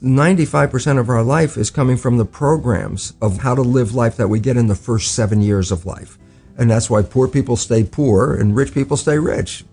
95% of our life is coming from the programs of how to live life that we get in the first 7 years of life. And that's why poor people stay poor and rich people stay rich.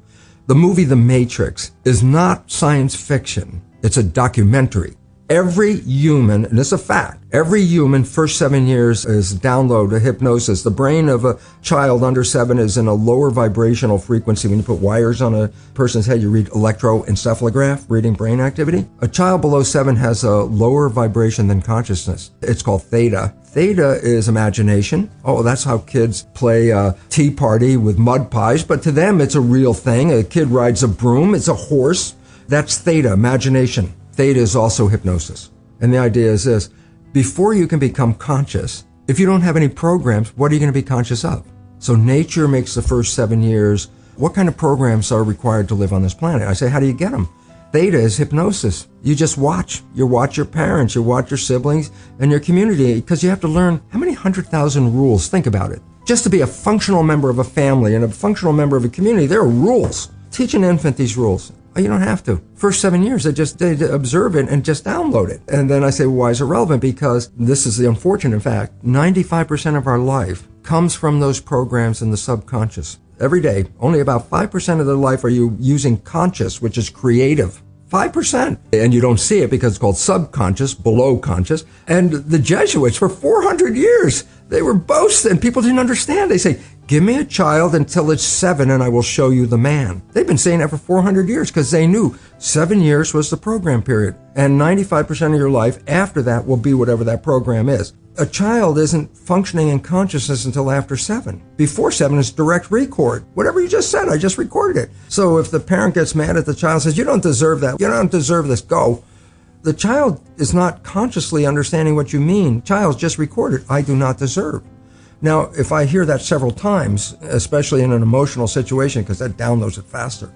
The movie The Matrix is not science fiction. It's a documentary. Every human, and it's a fact, every human first 7 years is download a hypnosis. The brain of a child under 7 is in a lower vibrational frequency. When you put wires on a person's head, you read electroencephalograph, reading brain activity. A child below 7 has a lower vibration than consciousness. It's called theta. Theta is imagination. Oh, that's how kids play a tea party with mud pies, but to them it's a real thing. A kid rides a broom, it's a horse. That's theta, imagination. Theta is also hypnosis. And the idea is this: before you can become conscious, if you don't have any programs, what are you going to be conscious of? So nature makes the first 7 years. What kind of programs are required to live on this planet? I say, how do you get them? Theta is hypnosis. You just watch. You watch your parents, you watch your siblings and your community, because you have to learn how many 100,000 rules. Think about it. Just to be a functional member of a family and a functional member of a community, there are rules. Teach an infant these rules. You don't have to. First 7 years, they observe it and just download it. And then I say, well, why is it relevant? Because this is the unfortunate fact. 95% of our life comes from those programs in the subconscious. Every day, only about 5% of their life are you using conscious, which is creative. 5%. And you don't see it because it's called subconscious, below conscious. And the Jesuits, for 400 years, they were boasting. People didn't understand. They say, give me a child until it's 7 and I will show you the man. They've been saying that for 400 years because they knew 7 years was the program period. And 95% of your life after that will be whatever that program is. A child isn't functioning in consciousness until after 7. Before 7 is direct record. Whatever you just said, I just recorded it. So if the parent gets mad at the child and says, you don't deserve that, you don't deserve this, go. The child is not consciously understanding what you mean. Child's just recorded, I do not deserve. Now, if I hear that several times, especially in an emotional situation, because that downloads it faster.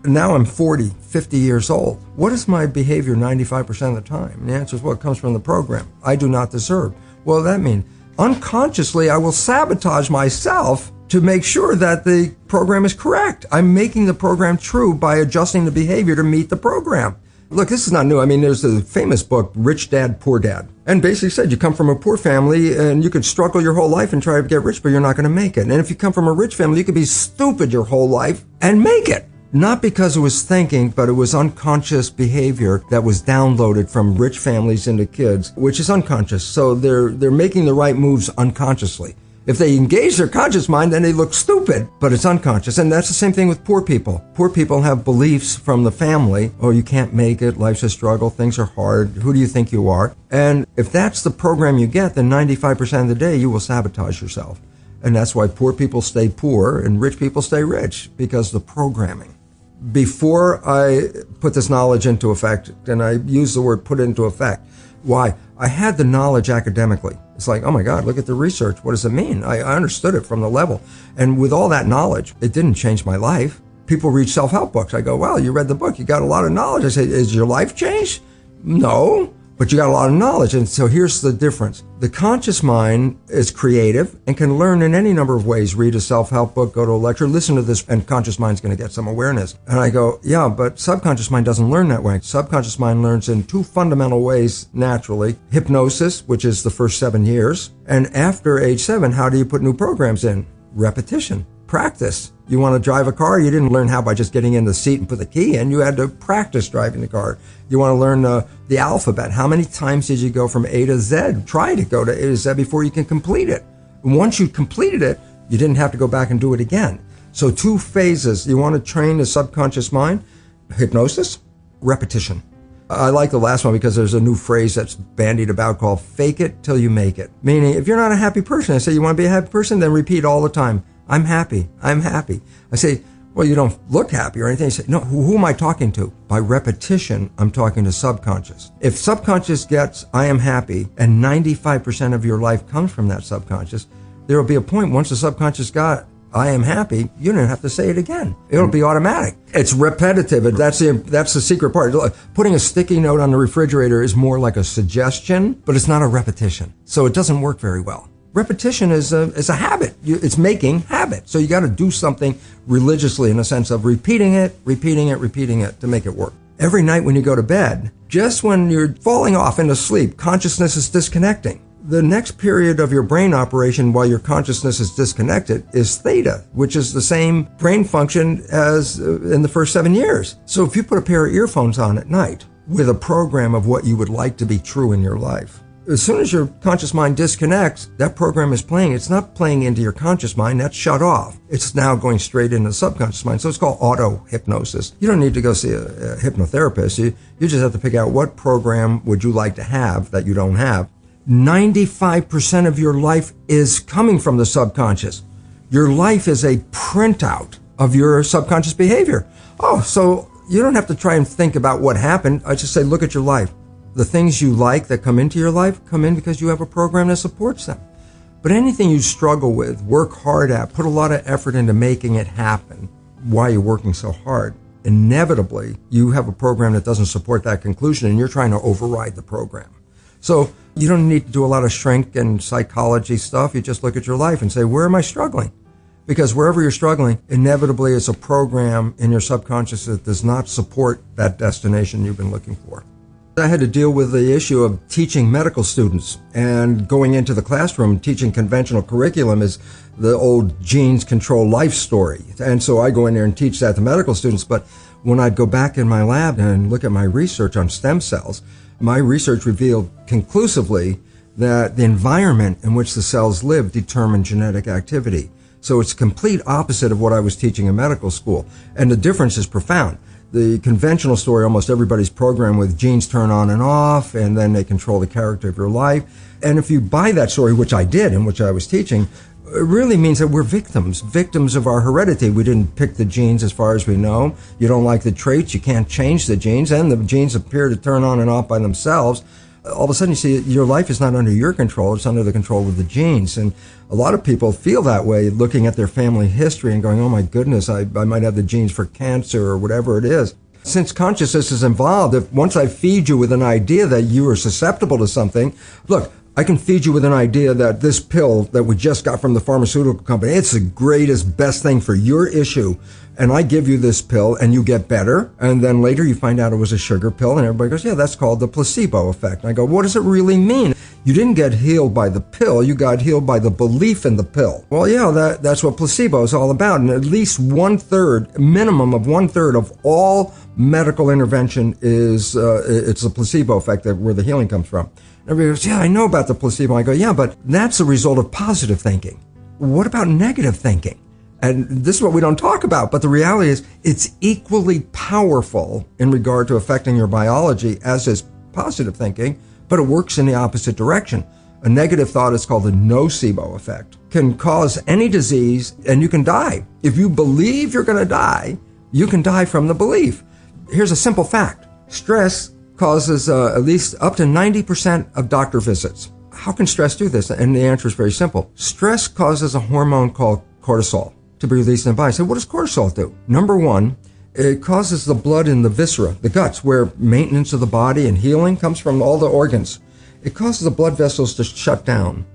Now I'm 40, 50 years old. What is my behavior 95% of the time? And the answer is, well, it comes from the program. I do not deserve. Well, that means unconsciously I will sabotage myself to make sure that the program is correct. I'm making the program true by adjusting the behavior to meet the program. Look, this is not new. I mean, there's a famous book, Rich Dad, Poor Dad. And basically said you come from a poor family and you could struggle your whole life and try to get rich, but you're not going to make it. And if you come from a rich family, you could be stupid your whole life and make it. Not because it was thinking, but it was unconscious behavior that was downloaded from rich families into kids, which is unconscious. So they're making the right moves unconsciously. If they engage their conscious mind, then they look stupid, but it's unconscious. And that's the same thing with poor people. Poor people have beliefs from the family. Oh, you can't make it. Life's a struggle. Things are hard. Who do you think you are? And if that's the program you get, then 95% of the day you will sabotage yourself. And that's why poor people stay poor and rich people stay rich, because the programming. Before I put this knowledge into effect, and I use the word put into effect, why? I had the knowledge academically. It's like, oh my God, look at the research. What does it mean? I understood it from the level. And with all that knowledge, it didn't change my life. People read self-help books. I go, well, you read the book. You got a lot of knowledge. I say, is your life changed? No, but you got a lot of knowledge. And so here's the difference. The conscious mind is creative and can learn in any number of ways. Read a self-help book, go to a lecture, listen to this, and conscious mind's going to get some awareness. And I go, yeah, but subconscious mind doesn't learn that way. Subconscious mind learns in 2 fundamental ways naturally. Hypnosis, which is the first 7 years. And after age 7, how do you put new programs in? Repetition. Practice. You want to drive a car? You didn't learn how by just getting in the seat and put the key in. You had to practice driving the car. You want to learn the alphabet. How many times did you go from A to Z? Try to go to A to Z before you can complete it. And once you completed it, you didn't have to go back and do it again. So 2 phases. You want to train the subconscious mind. Hypnosis, repetition. I like the last one because there's a new phrase that's bandied about called fake it till you make it. Meaning, if you're not a happy person, I say, you want to be a happy person? Then repeat all the time. I'm happy. I'm happy. I say, well, you don't look happy or anything. You say, no, who am I talking to? By repetition, I'm talking to subconscious. If subconscious gets, I am happy, and 95% of your life comes from that subconscious, there will be a point once the subconscious got, I am happy, you don't have to say it again. It'll be automatic. It's repetitive. That's the secret part. Putting a sticky note on the refrigerator is more like a suggestion, but it's not a repetition. So it doesn't work very well. Repetition is a habit. It's making habit. So you got to do something religiously in a sense of repeating it to make it work. Every night when you go to bed, just when you're falling off into sleep, consciousness is disconnecting. The next period of your brain operation while your consciousness is disconnected is theta, which is the same brain function as in the first 7 years. So if you put a pair of earphones on at night with a program of what you would like to be true in your life, as soon as your conscious mind disconnects, that program is playing. It's not playing into your conscious mind. That's shut off. It's now going straight into the subconscious mind. So it's called auto-hypnosis. You don't need to go see a hypnotherapist. You just have to pick out what program would you like to have that you don't have. 95% of your life is coming from the subconscious. Your life is a printout of your subconscious behavior. Oh, so you don't have to try and think about what happened. I just say, look at your life. The things you like that come into your life come in because you have a program that supports them. But anything you struggle with, work hard at, put a lot of effort into making it happen, why you're working so hard, inevitably you have a program that doesn't support that conclusion and you're trying to override the program. So you don't need to do a lot of shrink and psychology stuff. You just look at your life and say, where am I struggling? Because wherever you're struggling, inevitably it's a program in your subconscious that does not support that destination you've been looking for. I had to deal with the issue of teaching medical students and going into the classroom. Teaching conventional curriculum is the old genes control life story. And so I go in there and teach that to medical students. But when I'd go back in my lab and look at my research on stem cells, my research revealed conclusively that the environment in which the cells live determine genetic activity. So it's complete opposite of what I was teaching in medical school. And the difference is profound. The conventional story, almost everybody's programmed with genes turn on and off, and then they control the character of your life. And if you buy that story, which I did and which I was teaching, it really means that we're victims of our heredity. We didn't pick the genes as far as we know. You don't like the traits, you can't change the genes, and the genes appear to turn on and off by themselves. All of a sudden you see your life is not under your control, it's under the control of the genes. And a lot of people feel that way looking at their family history and going, oh my goodness, I might have the genes for cancer or whatever it is. Since consciousness is involved, if once I feed you with an idea that you are susceptible to something, look, I can feed you with an idea that this pill that we just got from the pharmaceutical company, it's the greatest, best thing for your issue. And I give you this pill and you get better. And then later you find out it was a sugar pill and everybody goes, yeah, that's called the placebo effect. And I go, what does it really mean? You didn't get healed by the pill. You got healed by the belief in the pill. Well, yeah, that's what placebo is all about. And at least minimum of one third of all medical intervention is, it's a placebo effect where the healing comes from. Everybody goes, yeah, I know about the placebo. I go, yeah, but that's a result of positive thinking. What about negative thinking? And this is what we don't talk about, but the reality is it's equally powerful in regard to affecting your biology as is positive thinking, but it works in the opposite direction. A negative thought is called the nocebo effect. Can cause any disease and you can die. If you believe you're going to die, you can die from the belief. Here's a simple fact. Stress causes at least up to 90% of doctor visits. How can stress do this? And the answer is very simple. Stress causes a hormone called cortisol to be released in the body. So what does cortisol do? Number one, it causes the blood in the viscera, the guts, where maintenance of the body and healing comes from all the organs. It causes the blood vessels to shut down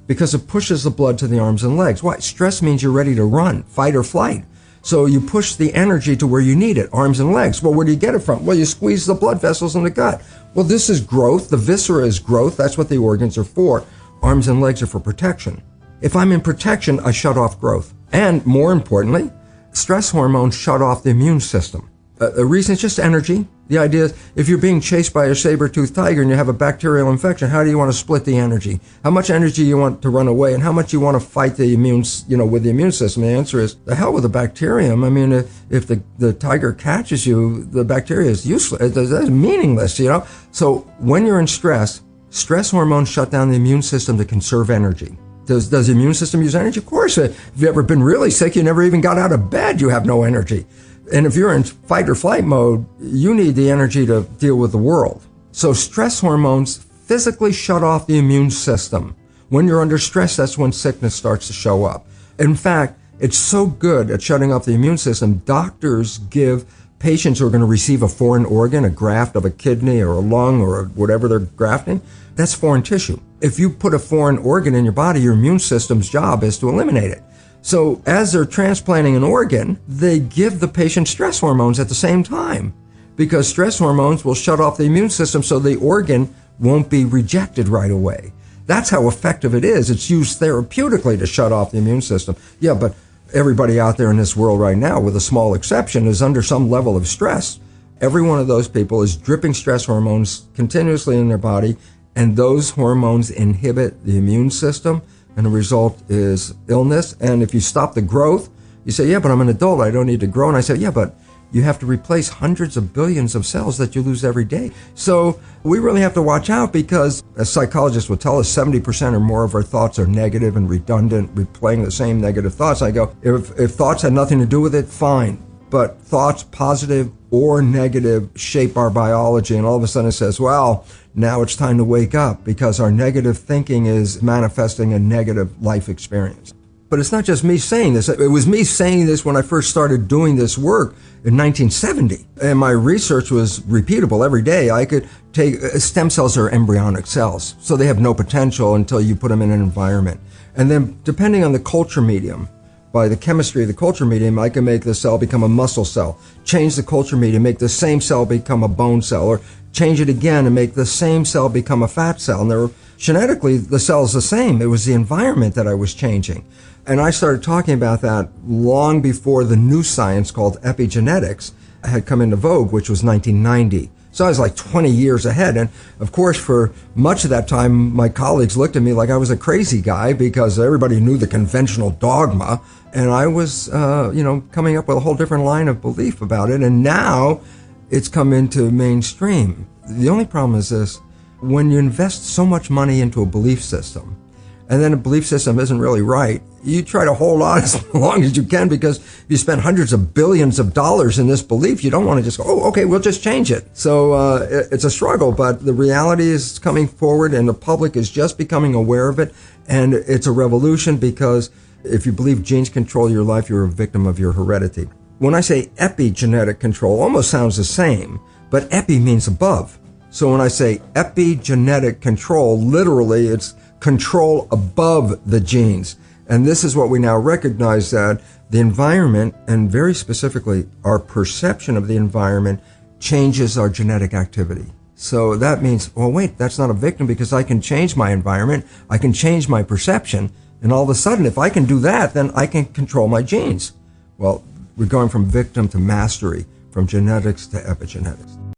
because it pushes the blood to the arms and legs. Why? Stress means you're ready to run, fight or flight. So you push the energy to where you need it, arms and legs. Well, where do you get it from? Well, you squeeze the blood vessels in the gut. Well, this is growth. The viscera is growth. That's what the organs are for. Arms and legs are for protection. If I'm in protection, I shut off growth. And more importantly, stress hormones shut off the immune system. The reason is just energy. The idea is if you're being chased by a saber-toothed tiger and you have a bacterial infection, how do you want to split the energy? How much energy you want to run away and how much you want to fight the with the immune system? The answer is the hell with the bacterium. I mean, if the tiger catches you, the bacteria is useless. It's meaningless, So when you're in stress hormones shut down the immune system to conserve energy. Does the immune system use energy? Of course. If you've ever been really sick, you never even got out of bed, you have no energy. And if you're in fight or flight mode, you need the energy to deal with the world. So stress hormones physically shut off the immune system. When you're under stress, that's when sickness starts to show up. In fact, it's so good at shutting off the immune system, doctors give patients who are going to receive a foreign organ, a graft of a kidney or a lung or whatever they're grafting, that's foreign tissue. If you put a foreign organ in your body, your immune system's job is to eliminate it. So as they're transplanting an organ, they give the patient stress hormones at the same time. because stress hormones will shut off the immune system so the organ won't be rejected right away. That's how effective it is. It's used therapeutically to shut off the immune system. Yeah, but everybody out there in this world right now, with a small exception, is under some level of stress. Every one of those people is dripping stress hormones continuously in their body, and those hormones inhibit the immune system, and the result is illness. And if you stop the growth, you say, yeah, but I'm an adult, I don't need to grow. And I say, yeah, but you have to replace hundreds of billions of cells that you lose every day. So we really have to watch out, because, as psychologists will tell us, 70% or more of our thoughts are negative and redundant, replaying the same negative thoughts. I go, if thoughts had nothing to do with it, fine. But thoughts, positive or negative, shape our biology. And all of a sudden it says, well, now it's time to wake up, because our negative thinking is manifesting a negative life experience. But it's not just me saying this. It was me saying this when I first started doing this work in 1970. And my research was repeatable every day. I could take, stem cells are embryonic cells, so they have no potential until you put them in an environment. And then, depending on the culture medium, by the chemistry of the culture medium, I can make the cell become a muscle cell, change the culture medium, make the same cell become a bone cell, or change it again and make the same cell become a fat cell. And genetically, the cell is the same. It was the environment that I was changing. And I started talking about that long before the new science called epigenetics had come into vogue, which was 1990. So I was like 20 years ahead. And of course, for much of that time, my colleagues looked at me like I was a crazy guy, because everybody knew the conventional dogma. And I was, coming up with a whole different line of belief about it. And now it's come into mainstream. The only problem is this: when you invest so much money into a belief system, and then a belief system isn't really right, you try to hold on as long as you can, because if you spend hundreds of billions of dollars in this belief, you don't want to just go, oh, okay, we'll just change it. So it's a struggle, but the reality is coming forward, and the public is just becoming aware of it. And it's a revolution, because if you believe genes control your life, you're a victim of your heredity. When I say epigenetic control, almost sounds the same, but epi means above. So when I say epigenetic control, literally it's control above the genes. And this is what we now recognize, that the environment, and very specifically our perception of the environment, changes our genetic activity. So that means, well, wait, that's not a victim, because I can change my environment, I can change my perception, and all of a sudden, if I can do that, then I can control my genes. Well, we're going from victim to mastery, from genetics to epigenetics.